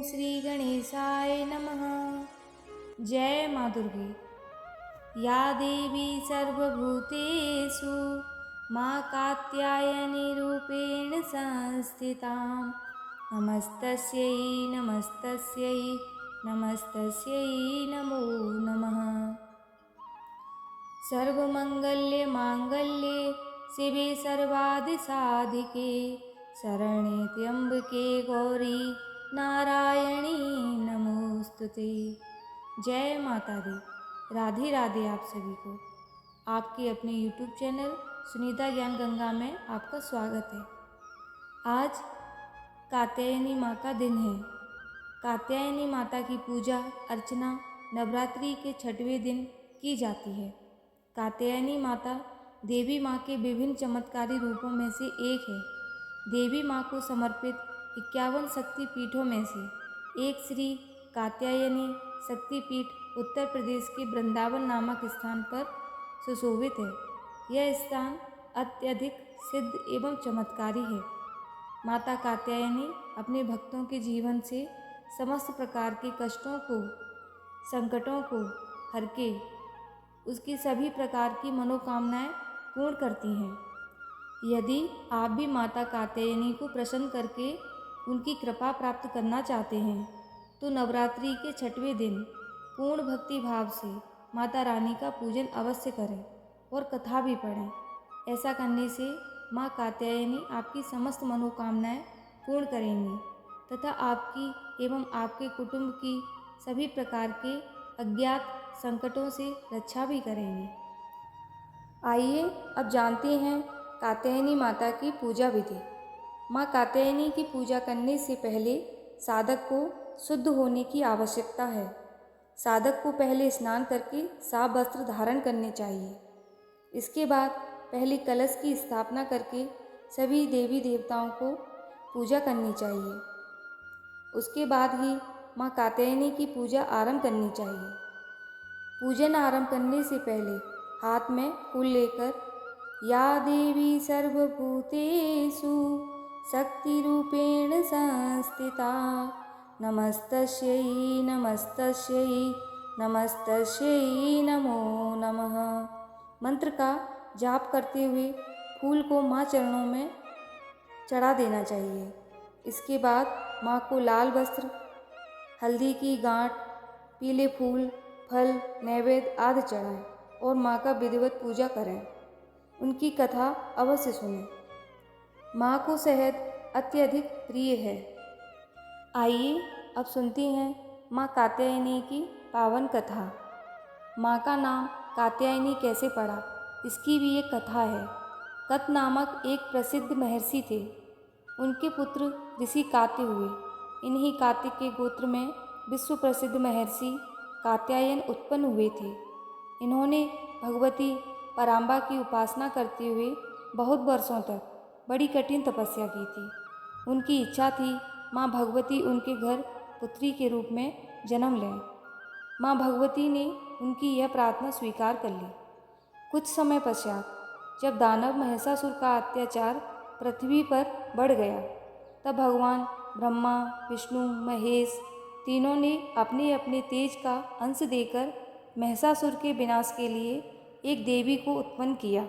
श्री गणेशाय नमः। जय माँ दुर्गे। या देवी सर्वभूतेषु माँ कात्यायनी रूपेण संस्थितां नमस्तस्यै नमस्तस्यै नमस्तस्यै नमो नमः। सर्वमङ्गल्यमाङ्गल्ये शिवे सर्वादिसाधिके शरणे त्र्यम्बके गौरी नारायणी नमोस्तुते। जय माता दी। राधे राधे आप सभी को। आपके अपने YouTube चैनल सुनीता ज्ञान गंगा में आपका स्वागत है। आज कात्यायनी माँ का दिन है। कात्यायनी माता की पूजा अर्चना नवरात्रि के 6वें दिन की जाती है। कात्यायनी माता देवी माँ के विभिन्न चमत्कारी रूपों में से एक है। देवी माँ को समर्पित 51 शक्ति पीठों में से एक श्री कात्यायनी शक्तिपीठ उत्तर प्रदेश के वृंदावन नामक स्थान पर सुशोभित है। यह स्थान अत्यधिक सिद्ध एवं चमत्कारी है। माता कात्यायनी अपने भक्तों के जीवन से समस्त प्रकार के कष्टों को संकटों को हर के उसकी सभी प्रकार की मनोकामनाएं पूर्ण करती हैं। यदि आप भी माता कात्यायनी को प्रसन्न करके उनकी कृपा प्राप्त करना चाहते हैं तो नवरात्रि के 6वें दिन पूर्ण भक्ति भाव से माता रानी का पूजन अवश्य करें और कथा भी पढ़ें। ऐसा करने से माँ कात्यायनी आपकी समस्त मनोकामनाएं पूर्ण करेंगी तथा आपकी एवं आपके कुटुंब की सभी प्रकार के अज्ञात संकटों से रक्षा भी करेंगी। आइए अब जानते हैं कात्यायनी माता की पूजा विधि। माँ कात्यायनी की पूजा करने से पहले साधक को शुद्ध होने की आवश्यकता है। साधक को पहले स्नान करके साफ वस्त्र धारण करने चाहिए। इसके बाद पहले कलश की स्थापना करके सभी देवी देवताओं को पूजा करनी चाहिए। उसके बाद ही माँ कात्यायनी की पूजा आरंभ करनी चाहिए। पूजन आरंभ करने से पहले हाथ में फूल लेकर या देवी सर्वभूतेषु शक्तिरूपेण संस्थिता नमस्तस्यै नमस्तस्यै नमस्तस्यै नमो नमः मंत्र का जाप करते हुए फूल को माँ चरणों में चढ़ा देना चाहिए। इसके बाद माँ को लाल वस्त्र, हल्दी की गांठ, पीले फूल, फल, नैवेद्य आदि चढ़ाएं और माँ का विधिवत पूजा करें। उनकी कथा अवश्य सुनें। माँ को शहद अत्यधिक प्रिय है। आइए अब सुनते हैं माँ कात्यायनी की पावन कथा। माँ का नाम कात्यायनी कैसे पड़ा, इसकी भी एक कथा है। कत नामक एक प्रसिद्ध महर्षि थे। उनके पुत्र ऋषि कात्य हुए। इन्हीं कात्य के गोत्र में विश्व प्रसिद्ध महर्षि कात्यायन उत्पन्न हुए थे। इन्होंने भगवती पराम्बा की उपासना करते हुए बहुत वर्षों तक बड़ी कठिन तपस्या की थी। उनकी इच्छा थी माँ भगवती उनके घर पुत्री के रूप में जन्म लें। माँ भगवती ने उनकी यह प्रार्थना स्वीकार कर ली। कुछ समय पश्चात जब दानव महिषासुर का अत्याचार पृथ्वी पर बढ़ गया तब भगवान ब्रह्मा, विष्णु, महेश तीनों ने अपने अपने तेज का अंश देकर महिषासुर के विनाश के लिए एक देवी को उत्पन्न किया।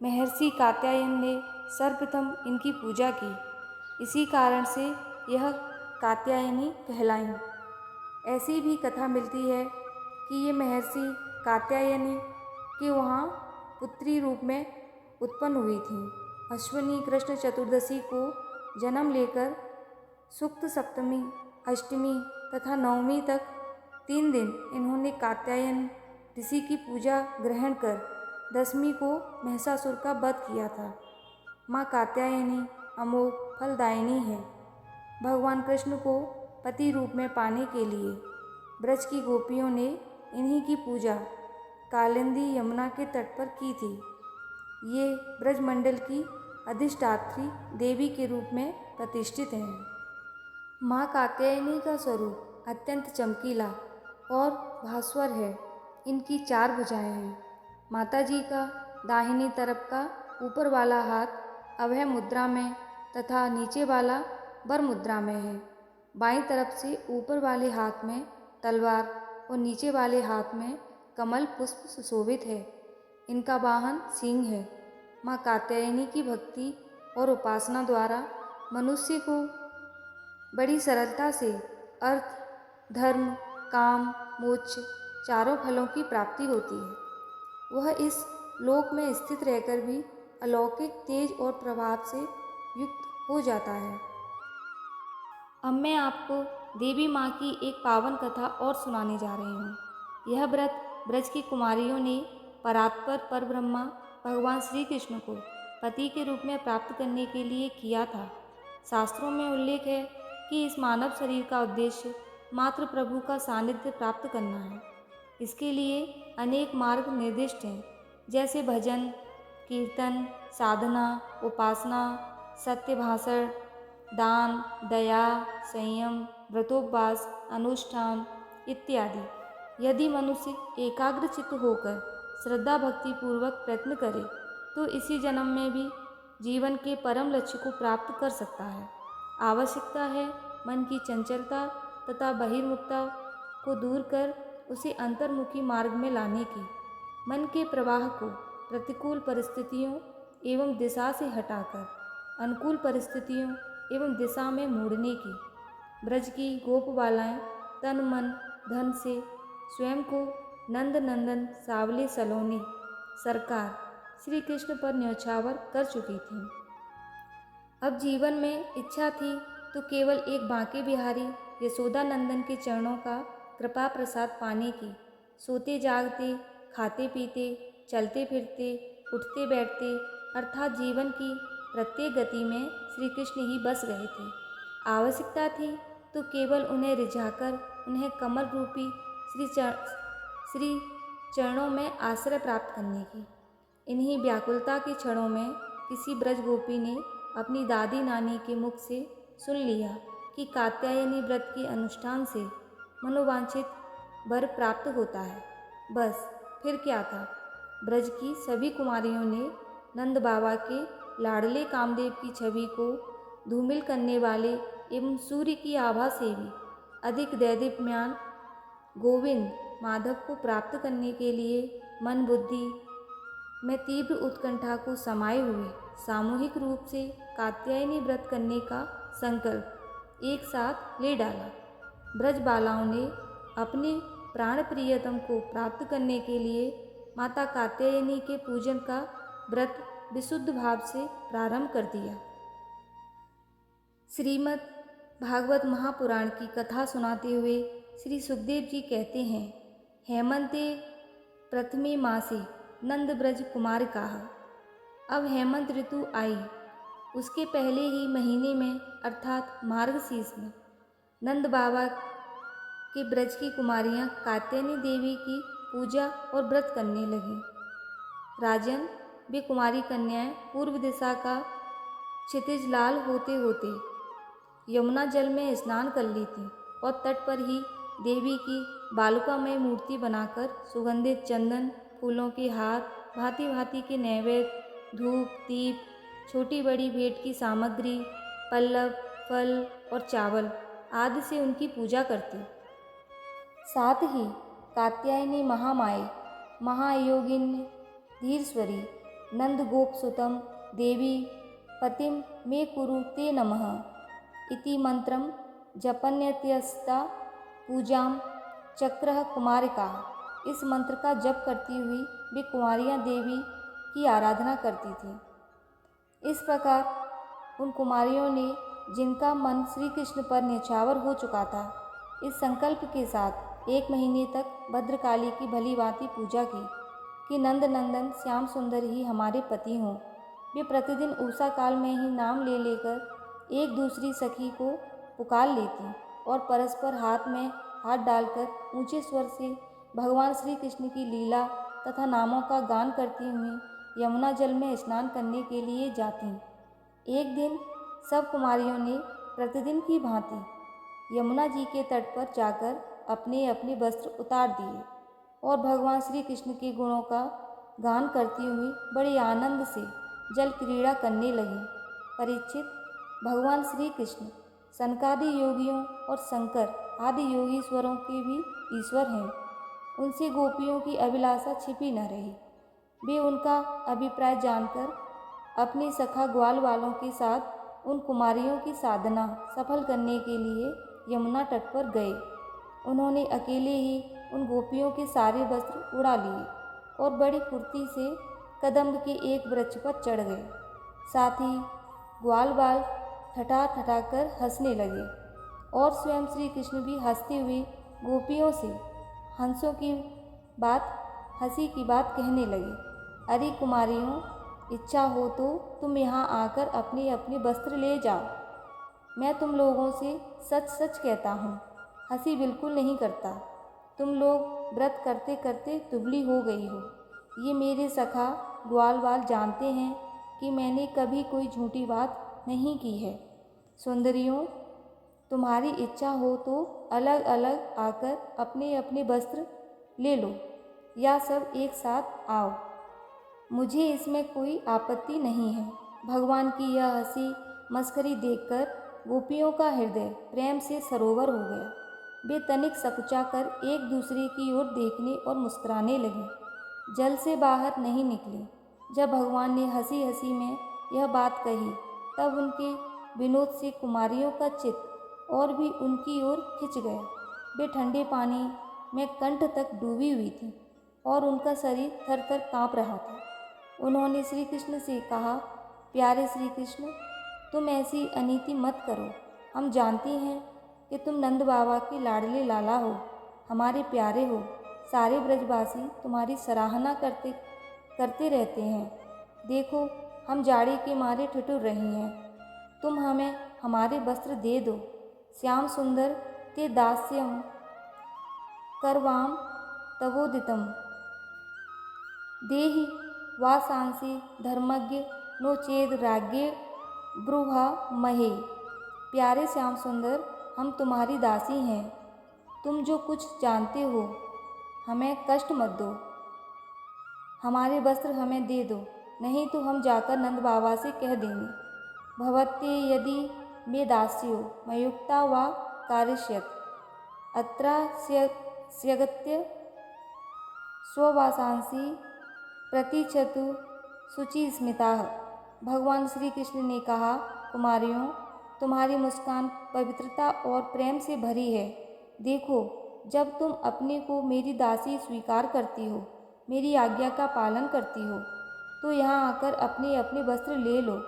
महर्षि कात्यायन ने सर्वप्रथम इनकी पूजा की। इसी कारण से यह कात्यायनी कहलाईं। ऐसी भी कथा मिलती है कि ये महर्षि कात्यायनी के वहाँ पुत्री रूप में उत्पन्न हुई थी। अश्विनी कृष्ण चतुर्दशी को जन्म लेकर शुक्ल सप्तमी, अष्टमी तथा नवमी तक 3 दिन इन्होंने कात्यायन ऋषि की पूजा ग्रहण कर दशमी को महिषासुर का वध किया था। माँ कात्यायनी अमोघ फलदायिनी है। भगवान कृष्ण को पति रूप में पाने के लिए ब्रज की गोपियों ने इन्हीं की पूजा कालिंदी यमुना के तट पर की थी। ये ब्रजमंडल की अधिष्ठात्री देवी के रूप में प्रतिष्ठित हैं। माँ कात्यायनी का स्वरूप अत्यंत चमकीला और भास्वर है। इनकी 4 भुजाएं हैं। माता जी का दाहिनी तरफ का ऊपर वाला हाथ अभय मुद्रा में तथा नीचे वाला वर मुद्रा में है। बाईं तरफ से ऊपर वाले हाथ में तलवार और नीचे वाले हाथ में कमल पुष्प सुशोभित है। इनका वाहन सिंह है। माँ कात्यायनी की भक्ति और उपासना द्वारा मनुष्य को बड़ी सरलता से अर्थ, धर्म, काम, मोक्ष चारों फलों की प्राप्ति होती है। वह इस लोक में स्थित रहकर भी अलौकिक तेज और प्रभाव से युक्त हो जाता है। अब मैं आपको देवी माँ की एक पावन कथा और सुनाने जा रही हूँ। यह व्रत ब्रज की कुमारियों ने परात्पर परब्रह्मा भगवान श्री कृष्ण को पति के रूप में प्राप्त करने के लिए किया था। शास्त्रों में उल्लेख है कि इस मानव शरीर का उद्देश्य मात्र प्रभु का सानिध्य प्राप्त करना है। इसके लिए अनेक मार्ग निर्दिष्ट हैं, जैसे भजन, कीर्तन, साधना, उपासना, सत्य भाषण, दान, दया, संयम, व्रतोपवास, अनुष्ठान इत्यादि। यदि मनुष्य एकाग्रचित्त होकर श्रद्धा भक्ति पूर्वक प्रयत्न करे तो इसी जन्म में भी जीवन के परम लक्ष्य को प्राप्त कर सकता है। आवश्यकता है मन की चंचलता तथा बहिर्मुखता को दूर कर उसे अंतर्मुखी मार्ग में लाने की, मन के प्रवाह को प्रतिकूल परिस्थितियों एवं दिशा से हटाकर अनुकूल परिस्थितियों एवं दिशा में मोड़ने की। ब्रज की गोपबालाएं तन मन धन से स्वयं को नंद नंदन सावले सलोने सरकार श्री कृष्ण पर न्यौछावर कर चुकी थीं। अब जीवन में इच्छा थी तो केवल एक बांके बिहारी यशोदा नंदन के चरणों का कृपा प्रसाद पाने की। सोते जागते, खाते पीते, चलते फिरते, उठते बैठते अर्थात जीवन की प्रत्येक गति में श्री कृष्ण ही बस रहे थे। आवश्यकता थी तो केवल उन्हें रिझाकर उन्हें कमल रूपी श्री चरणों में आश्रय प्राप्त करने की। इन्हीं व्याकुलता के क्षणों में किसी ब्रज गोपी ने अपनी दादी नानी के मुख से सुन लिया कि कात्यायनी व्रत के अनुष्ठान से मनोवांछित वर प्राप्त होता है। बस फिर क्या था, ब्रज की सभी कुमारियों ने नंद बाबा के लाडले कामदेव की छवि को धूमिल करने वाले एवं सूर्य की आभा से भी अधिक दैदीप्यमान गोविंद माधव को प्राप्त करने के लिए मन बुद्धि में तीव्र उत्कंठा को समाये हुए सामूहिक रूप से कात्यायनी व्रत करने का संकल्प एक साथ ले डाला। ब्रज बालाओं ने अपने प्राण प्रियतम को प्राप्त करने के लिए माता कात्यायनी के पूजन का व्रत विशुद्ध भाव से प्रारंभ कर दिया। श्रीमद् भागवत महापुराण की कथा सुनाते हुए श्री सुखदेव जी कहते हैं, हेमंते प्रथमे मासे नंद ब्रज कुमार कहा। अब हेमंत ऋतु आई। उसके पहले ही महीने में अर्थात मार्गशीर्ष में नंद बाबा के ब्रज की कुमारियां कात्यायनी देवी की पूजा और व्रत करने लगीं। राजन, वे कुमारी कन्याएं पूर्व दिशा का क्षितिज लाल होते होते यमुना जल में स्नान कर ली थीं और तट पर ही देवी की बालुकामय मूर्ति बनाकर सुगंधित चंदन, फूलों के हार, भांति भांति के नैवेद्य, धूप, दीप, छोटी बड़ी भेंट की सामग्री, पल्लव, फल और चावल आदि से उनकी पूजा करती। साथ ही कात्यायनी महामाई, महायोगिनी, धीरस्वरी, नंद गोप सुतम देवी पतिम मे कुरु ते नमः इति मंत्रम जपन्यत्यस्ता पूजाम चक्रः कुमारिका। इस मंत्र का जप करती हुई वे कुमारियाँ देवी की आराधना करती थीं। इस प्रकार उन कुमारियों ने, जिनका मन श्री कृष्ण पर न्यौछावर हो चुका था, इस संकल्प के साथ 1 महीने तक भद्रकाली की भली भांति पूजा की कि नंद नंदन श्याम सुंदर ही हमारे पति हों। वे प्रतिदिन उषा काल में ही नाम ले लेकर एक दूसरी सखी को पुकार लेती और परस्पर हाथ में हाथ डालकर ऊंचे स्वर से भगवान श्री कृष्ण की लीला तथा नामों का गान करती हुई यमुना जल में स्नान करने के लिए जातीं। एक दिन सब कुमारियों ने प्रतिदिन की भांति यमुना जी के तट पर जाकर अपने अपने वस्त्र उतार दिए और भगवान श्री कृष्ण के गुणों का गान करती हुई बड़े आनंद से जल क्रीड़ा करने लगी। परीक्षित, भगवान श्री कृष्ण सनकादि योगियों और शंकर आदि योगीश्वरों के भी ईश्वर हैं। उनसे गोपियों की अभिलाषा छिपी न रही। वे उनका अभिप्राय जानकर अपनी सखा ग्वाल वालों के साथ उन कुमारियों की साधना सफल करने के लिए यमुना तट पर गए। उन्होंने अकेले ही उन गोपियों के सारे वस्त्र उड़ा लिए और बड़ी फुर्ती से कदम्ब के एक वृक्ष पर चढ़ गए। साथ ही ग्वाल बाल ठठा ठठा कर हंसने लगे और स्वयं श्री कृष्ण भी हंसते हुए गोपियों से हंसों की बात हंसी की बात कहने लगे। अरे कुमारियों, इच्छा हो तो तुम यहाँ आकर अपने अपने वस्त्र ले जाओ। मैं तुम लोगों से सच सच कहता हूँ, हंसी बिल्कुल नहीं करता। तुम लोग व्रत करते करते दुबली हो गई हो। ये मेरे सखा ग्वाल बाल जानते हैं कि मैंने कभी कोई झूठी बात नहीं की है। सुंदरियों, तुम्हारी इच्छा हो तो अलग अलग आकर अपने अपने वस्त्र ले लो या सब एक साथ आओ, मुझे इसमें कोई आपत्ति नहीं है। भगवान की यह हंसी मस्करी देखकर गोपियों का हृदय प्रेम से सरोवर हो गया। वे तनिक सकुचा कर एक दूसरे की ओर देखने और मुस्कुराने लगे, जल से बाहर नहीं निकले। जब भगवान ने हंसी हंसी में यह बात कही तब उनके विनोद से कुमारियों का चित्त और भी उनकी ओर खिंच गया। वे ठंडे पानी में कंठ तक डूबी हुई थी और उनका शरीर थर थर काँप रहा था। उन्होंने श्री कृष्ण से कहा, प्यारे श्री कृष्ण, तुम ऐसी अनीति मत करो। हम जानती हैं कि तुम नंद बाबा के लाडले लाला हो, हमारे प्यारे हो। सारे ब्रजवासी तुम्हारी सराहना करते रहते हैं। देखो, हम जाड़े के मारे ठिठुर रही हैं। तुम हमें हमारे वस्त्र दे दो। श्याम सुंदर ते दास्यम करवाम तवोदितम देहि वासांसी धर्मज्ञ नो चेद राज्ञे ब्रूहा महे। प्यारे श्याम सुंदर, हम तुम्हारी दासी हैं। तुम जो कुछ जानते हो हमें कष्ट मत दो। हमारे वस्त्र हमें दे दो, नहीं तो हम जाकर नंद बाबा से कह देंगे, भवत्ते यदि मे दास्यो मयुक्ता वा कारिष्यत अत्रास्यगत्य स्ववासांसी प्रतीक्षतु शुचि स्मिता। भगवान श्री कृष्ण ने कहा, कुमारियों, तुम्हारी मुस्कान पवित्रता और प्रेम से भरी है। देखो, जब तुम अपने को मेरी दासी स्वीकार करती हो, मेरी आज्ञा का पालन करती हो, तो यहाँ आकर अपने अपने वस्त्र ले लो।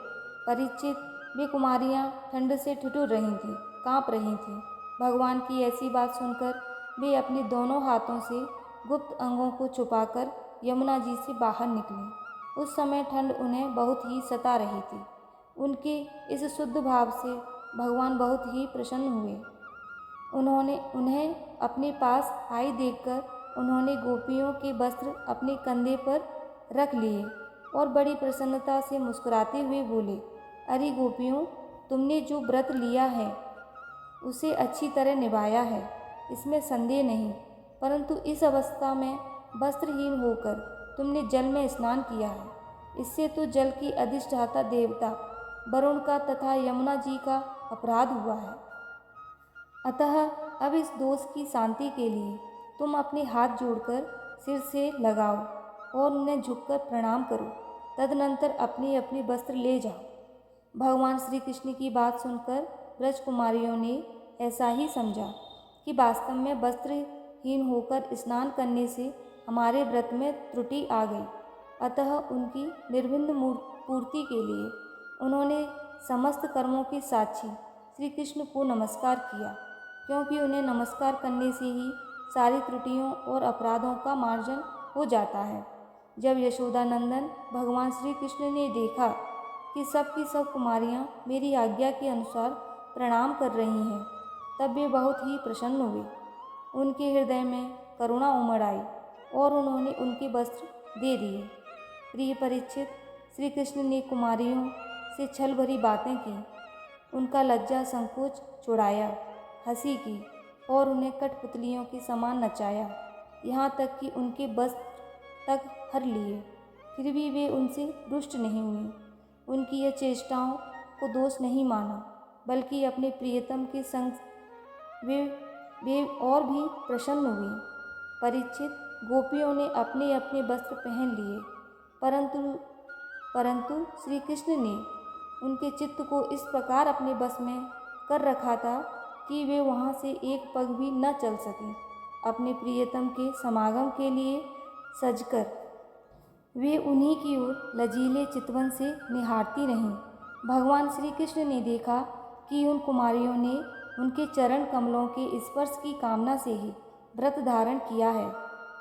परीक्षित, वे कुमारियाँ ठंड से ठिठुर रही थीं, काँप रही थीं। भगवान की ऐसी बात सुनकर वे अपने दोनों हाथों से गुप्त अंगों को छुपाकर यमुना जी से बाहर निकली। उस समय ठंड उन्हें बहुत ही सता रही थी। उनके इस शुद्ध भाव से भगवान बहुत ही प्रसन्न हुए। उन्हें अपने पास आई देखकर उन्होंने गोपियों के वस्त्र अपने कंधे पर रख लिए और बड़ी प्रसन्नता से मुस्कुराते हुए बोले, अरे गोपियों, तुमने जो व्रत लिया है उसे अच्छी तरह निभाया है, इसमें संदेह नहीं। परंतु इस अवस्था में वस्त्रहीन होकर तुमने जल में स्नान किया है। इससे तो जल की अधिष्ठाता देवता वरुण का तथा यमुना जी का अपराध हुआ है। अतः अब इस दोष की शांति के लिए तुम अपने हाथ जोड़कर सिर से लगाओ और उन्हें झुककर प्रणाम करो। तदनंतर अपने अपने वस्त्र ले जाओ। भगवान श्री कृष्ण की बात सुनकर ब्रज कुमारियों ने ऐसा ही समझा कि वास्तव में वस्त्रहीन होकर स्नान करने से हमारे व्रत में त्रुटि आ गई। अतः उनकी निर्विघ्न पूर्ति के लिए उन्होंने समस्त कर्मों के साक्षी श्री कृष्ण को नमस्कार किया, क्योंकि उन्हें नमस्कार करने से ही सारी त्रुटियों और अपराधों का मार्जन हो जाता है। जब यशोदानंदन भगवान श्री कृष्ण ने देखा कि सब की सब कुमारियाँ मेरी आज्ञा के अनुसार प्रणाम कर रही हैं, तब वे बहुत ही प्रसन्न हुए। उनके हृदय में करुणा उमड़ आई और उन्होंने उनके वस्त्र दे दिए। प्रिय परीक्षित, श्री कृष्ण ने कुमारियों से छल भरी बातें की, उनका लज्जा संकोच छुड़ाया, हंसी की और उन्हें कठपुतलियों के समान नचाया, यहाँ तक कि उनके वस्त्र तक हर लिए। फिर भी वे उनसे रुष्ट नहीं हुई। उनकी यह चेष्टाओं को दोष नहीं माना। बल्कि अपने प्रियतम के संग वे वे और भी प्रसन्न हुई। परीक्षित, गोपियों ने अपने अपने वस्त्र पहन लिए, परंतु श्री कृष्ण ने उनके चित्त को इस प्रकार अपने बस में कर रखा था कि वे वहाँ से एक पग भी न चल सकें। अपने प्रियतम के समागम के लिए सजकर वे उन्हीं की ओर लजीले चितवन से निहारती रहीं। भगवान श्री कृष्ण ने देखा कि उन कुमारियों ने उनके चरण कमलों के स्पर्श की कामना से ही व्रत धारण किया है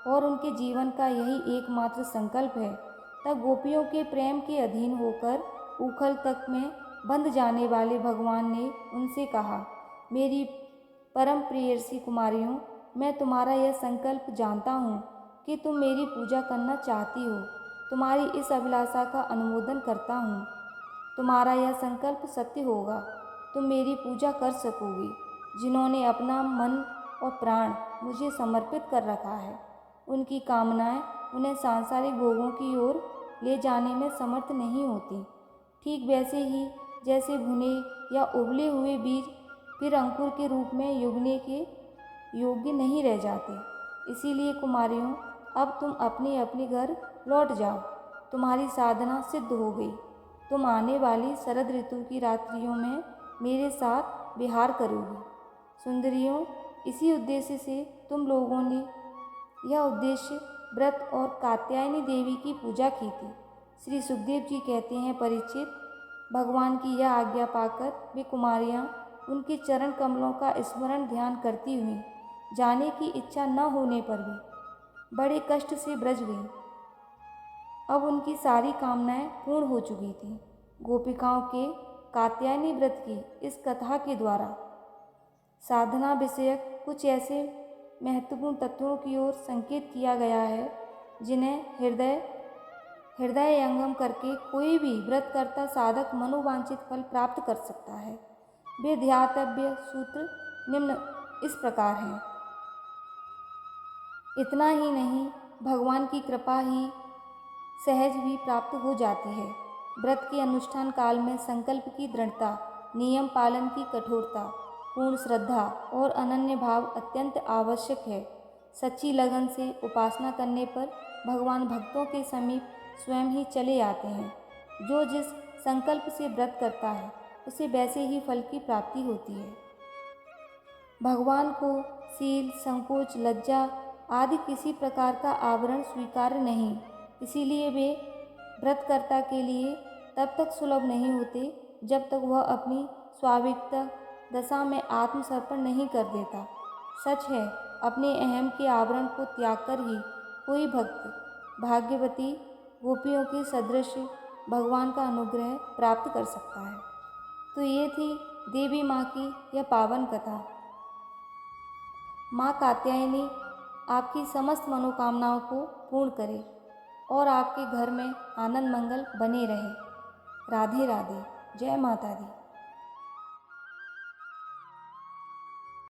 और उनके जीवन का यही एकमात्र संकल्प है। तब गोपियों के प्रेम के अधीन होकर उखल तक में बंध जाने वाले भगवान ने उनसे कहा, मेरी परम प्रियसी कुमारियों, मैं तुम्हारा यह संकल्प जानता हूँ कि तुम मेरी पूजा करना चाहती हो। तुम्हारी इस अभिलाषा का अनुमोदन करता हूँ। तुम्हारा यह संकल्प सत्य होगा। तुम मेरी पूजा कर सकोगी। जिन्होंने अपना मन और प्राण मुझे समर्पित कर रखा है, उनकी कामनाएं उन्हें सांसारिक भोगों की ओर ले जाने में समर्थ नहीं होती। ठीक वैसे ही जैसे भुने या उबले हुए बीज फिर अंकुर के रूप में उगने के योग्य नहीं रह जाते। इसीलिए कुमारियों, अब तुम अपने अपने घर लौट जाओ। तुम्हारी साधना सिद्ध हो गई। तुम आने वाली शरद ऋतु की रात्रियों में मेरे साथ विहार करोगी। सुंदरियों, इसी उद्देश्य से तुम लोगों ने यह उद्देश्य व्रत और कात्यायनी देवी की पूजा की थी। श्री सुखदेव जी कहते हैं, परीक्षित, भगवान की यह आज्ञा पाकर वे कुमारियाँ उनके चरण कमलों का स्मरण ध्यान करती हुई जाने की इच्छा न होने पर भी बड़े कष्ट से ब्रज गईं। अब उनकी सारी कामनाएं पूर्ण हो चुकी थीं। गोपिकाओं के कात्यायनी व्रत की इस कथा के द्वारा साधना विषयक कुछ ऐसे महत्वपूर्ण तत्वों की ओर संकेत किया गया है जिन्हें हृदयंगम करके कोई भी व्रतकर्ता साधक मनोवांछित फल प्राप्त कर सकता है। वे ध्यातव्य सूत्र निम्न इस प्रकार हैं। इतना ही नहीं, भगवान की कृपा ही सहज भी प्राप्त हो जाती है। व्रत के अनुष्ठान काल में संकल्प की दृढ़ता, नियम पालन की कठोरता, पूर्ण श्रद्धा और अनन्य भाव अत्यंत आवश्यक है। सच्ची लगन से उपासना करने पर भगवान भक्तों के समीप स्वयं ही चले आते हैं। जो जिस संकल्प से व्रत करता है उसे वैसे ही फल की प्राप्ति होती है। भगवान को शील, संकोच, लज्जा आदि किसी प्रकार का आवरण स्वीकार्य नहीं। इसीलिए वे व्रतकर्ता के लिए तब तक सुलभ नहीं होते जब तक वह अपनी स्वाभाविक दशा में आत्मसमर्पण नहीं कर देता। सच है, अपने अहम के आवरण को त्याग कर ही कोई भक्त भाग्यवती गोपियों के सदृश भगवान का अनुग्रह प्राप्त कर सकता है। तो ये थी देवी माँ की यह पावन कथा। माँ कात्यायनी आपकी समस्त मनोकामनाओं को पूर्ण करे और आपके घर में आनंद मंगल बने रहे। राधे राधे। जय माता दी।